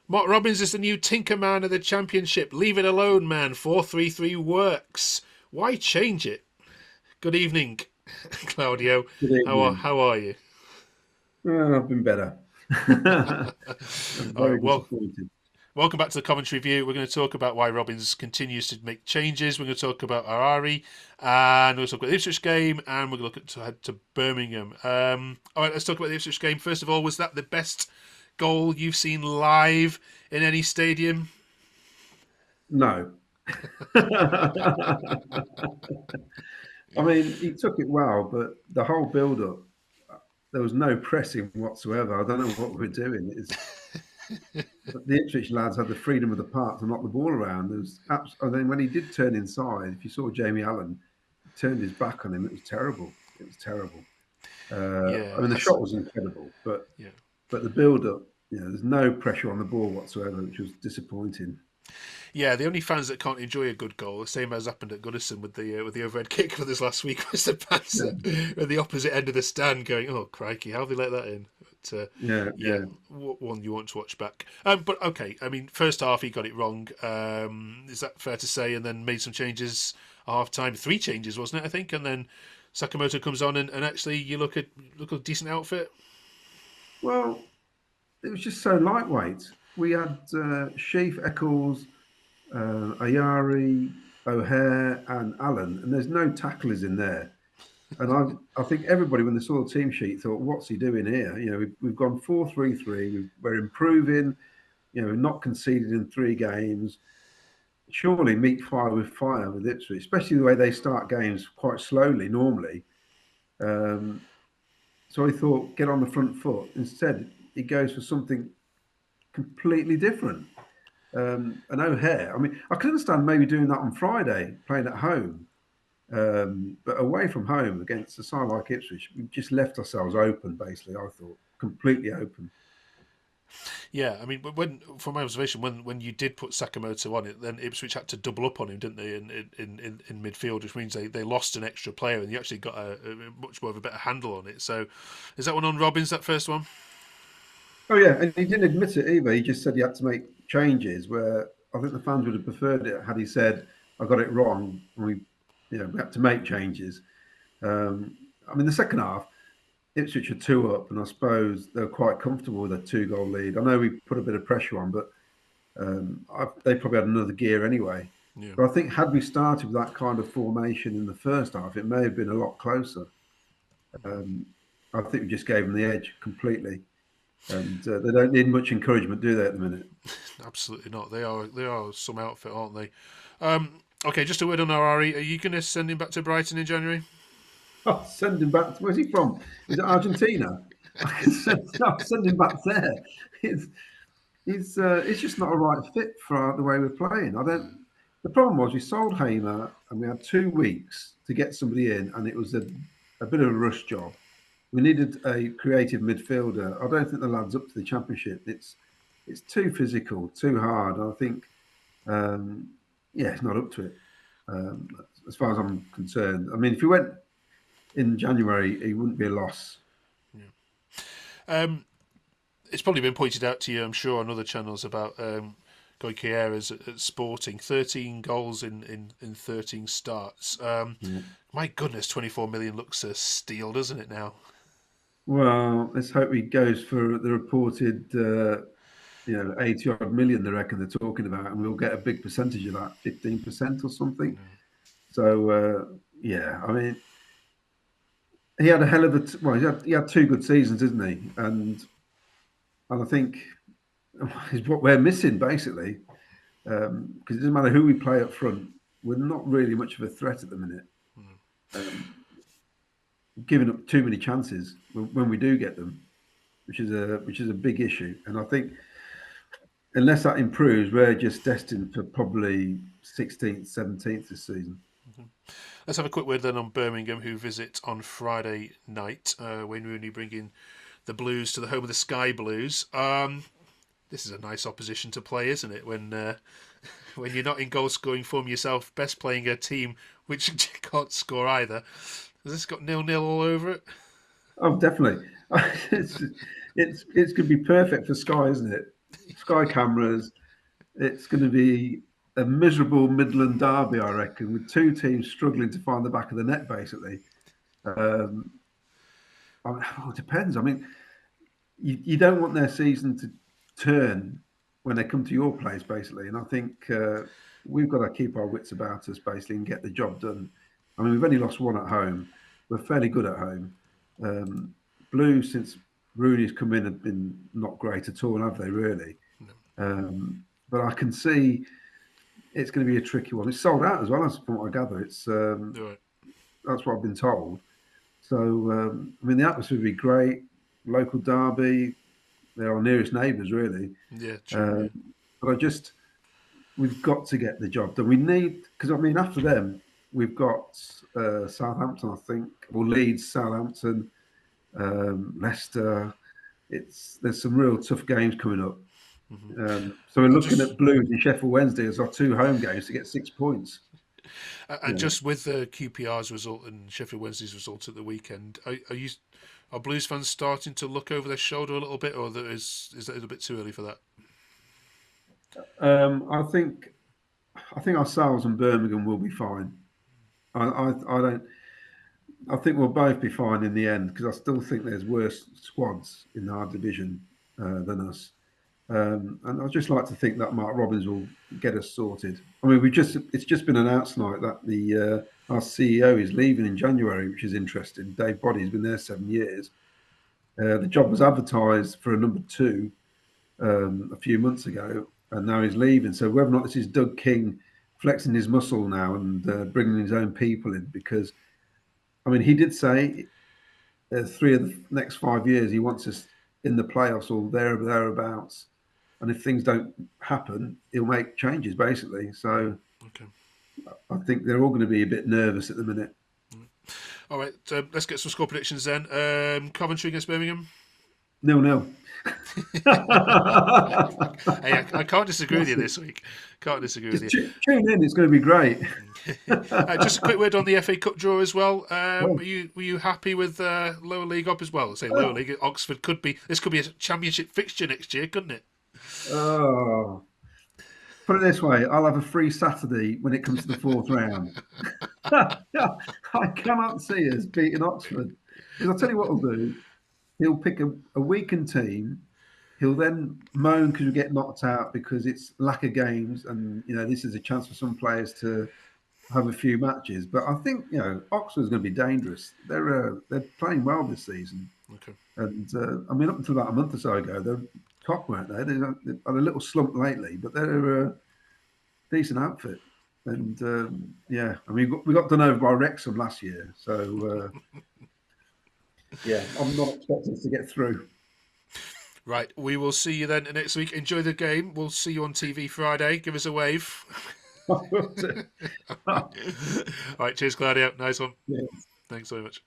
Mark Robbins is the new Tinker Man of the Championship. Leave it alone, man. 4-3-3 works. Why change it? Good evening, Claudio. Good How are, evening. how are you? I've been better. I'm All very right, well, disappointed. welcome back to the Coventry View. We're going to talk about why Robbins continues to make changes. We're going to talk about Harari, and we're going to talk about the Ipswich game, and we're going to look to head to Birmingham. All right, let's talk about the Ipswich game. First of all, was that the best goal you've seen live in any stadium? No. I mean, he took it well, but the whole build-up, there was no pressing whatsoever. I don't know what we were doing. The Ipswich lads had the freedom of the park to knock the ball around. And then when he did turn inside, if you saw Jamie Allen, he turned his back on him. It was terrible. It was terrible. Yeah, I mean, the that's shot was incredible, but yeah. the build-up, there's no pressure on the ball whatsoever, which was disappointing. Yeah, the only fans that can't enjoy a good goal, the same as happened at Goodison with the overhead kick for this last week, was the fans Yeah, at the opposite end of the stand going, "Oh crikey, how have they let that in?" But yeah, yeah, yeah. one you want to watch back. But okay, I mean, first half he got it wrong. Is that fair to say? And then made some changes at half time. Three changes, wasn't it? I think, and then Sakamoto comes on, and actually you look a decent outfit. Well, it was just so lightweight. We had Sheaf, Eccles, Ayari, O'Hare, and Allen, and there's no tacklers in there. And I think everybody, when they saw the team sheet, thought, "What's he doing here?" We've gone 4-3-3. We're improving. We've not conceded in 3 games. Surely meet fire with fire with Ipswich, especially the way they start games quite slowly normally. Um, so I thought, get on the front foot. Instead, he goes for something completely different. And O'Hare, I mean, I can understand maybe doing that on Friday, playing at home, but away from home against a side like Ipswich, we just left ourselves open. Basically, I thought completely open. Yeah, I mean, when from my observation, when you did put Sakamoto on it, then Ipswich had to double up on him, didn't they, in midfield, which means they lost an extra player, and you actually got a much more of a better handle on it. So, is that one on Robbins? That first one? Oh yeah, and he didn't admit it either. He just said he had to make changes. Where I think the fans would have preferred it had he said, "I got it wrong," and we had to make changes. I mean, the second half, Ipswich are 2 up, and I suppose they're quite comfortable with a 2 goal lead. I know we put a bit of pressure on, but they probably had another gear anyway. Yeah. But I think had we started with that kind of formation in the first half, it may have been a lot closer. Um, I think we just gave them the edge completely, and they don't need much encouragement, do they, at the minute? Absolutely not. They are some outfit, aren't they? Okay, just a word on Harari. Are you going to send him back to Brighton in January? Oh, send him back. Where's he from? Is it Argentina? I'll send him back there. It's, it's just not a right fit for the way we're playing. I don't. The problem was we sold Hamer and we had 2 weeks to get somebody in, and it was a bit of a rush job. We needed a creative midfielder. I don't think the lad's up to the championship. It's too physical, too hard. I think, um, yeah, it's not up to it. Um, as far as I'm concerned. I mean, if he went in January, he wouldn't be a loss. Um, it's probably been pointed out to you, I'm sure, on other channels about Goicoeras at Sporting. 13 goals in 13 starts. Yeah. My goodness, 24 million looks a steal, doesn't it now? Well, let's hope he goes for the reported, 80 odd million. They reckon they're talking about, and we'll get a big percentage of that, 15% or something. So, yeah, I mean, he had a hell of well, he had 2 good seasons, isn't he? And I think is what we're missing basically, because it doesn't matter who we play up front, we're not really much of a threat at the minute. Um, Giving up too many chances when we do get them, which is a big issue. And I think unless that improves, we're just destined for probably 16th, 17th this season. Let's have a quick word then on Birmingham, who visit on Friday night. Wayne Rooney bringing the Blues to the home of the Sky Blues. This is a nice opposition to play, isn't it? When you're not in goal scoring form yourself, best playing a team which can't score either. Has this got 0-0 all over it? Oh, definitely. it's it's going to be perfect for Sky, isn't it? Sky cameras. It's going to be a miserable Midland derby, I reckon, with two teams struggling to find the back of the net, basically. Um, it depends. I mean, you don't want their season to turn when they come to your place, basically. And I think we've got to keep our wits about us, basically, and get the job done. I mean, we've only lost one at home. We're fairly good at home. Blues, since Rooney's come in, have been not great at all, have they, really? But I can see it's going to be a tricky one. It's sold out as well, as from what I gather. It's Right. That's what I've been told. So, I mean, the atmosphere would be great. Local derby, they're our nearest neighbours, really. Yeah, true. But we've got to get the job done. We need, because I mean, after them, we've got Southampton, I think, or Leeds, Southampton, Leicester. There's some real tough games coming up. So we're looking at Blues and Sheffield Wednesday as our two home games to get 6 points. And just with the QPR's result and Sheffield Wednesday's result at the weekend, are Blues fans starting to look over their shoulder a little bit, or is that a little bit too early for that? I think ourselves and Birmingham will be fine. I don't. I think we'll both be fine in the end because I still think there's worse squads in our division than us. And I'd just like to think that Mark Robbins will get us sorted. I mean, it's just been announced tonight that our CEO is leaving in January, which is interesting. Dave Boddy's been there 7 years. The job was advertised for a number 2 a few months ago, and now he's leaving. So whether or not this is Doug King flexing his muscle now and bringing his own people in, because I mean, he did say 3 of the next 5 years he wants us in the playoffs or thereabouts. And if things don't happen, he'll make changes, basically. So Okay. I think they're all going to be a bit nervous at the minute. All right, let's get some score predictions then. Coventry against Birmingham. 0-0. Hey, I can't disagree with you this week. Can't disagree with Just you. tune in; it's going to be great. Just a quick word on the FA Cup draw as well. Well, Were you happy with lower league up as well? Say lower league, Oxford could be a championship fixture next year, couldn't it? oh, put it this way: I'll have a free Saturday when it comes to the 4th round. I cannot see us beating Oxford because I'll tell you what he'll do. He'll pick a weakened team. He'll then moan because we get knocked out because it's lack of games, and this is a chance for some players to have a few matches. But I think Oxford's going to be dangerous. They're playing well this season, Okay. and I mean up until about a month or so ago, they're top, weren't they? They've had a little slump lately, but they're a decent outfit. And I mean we got done over by Wrexham last year, so I'm not expecting us to get through. Right, we will see you then next week. Enjoy the game. We'll see you on TV Friday. Give us a wave. All right, cheers, Claudio. Nice one. Yeah. Thanks so much.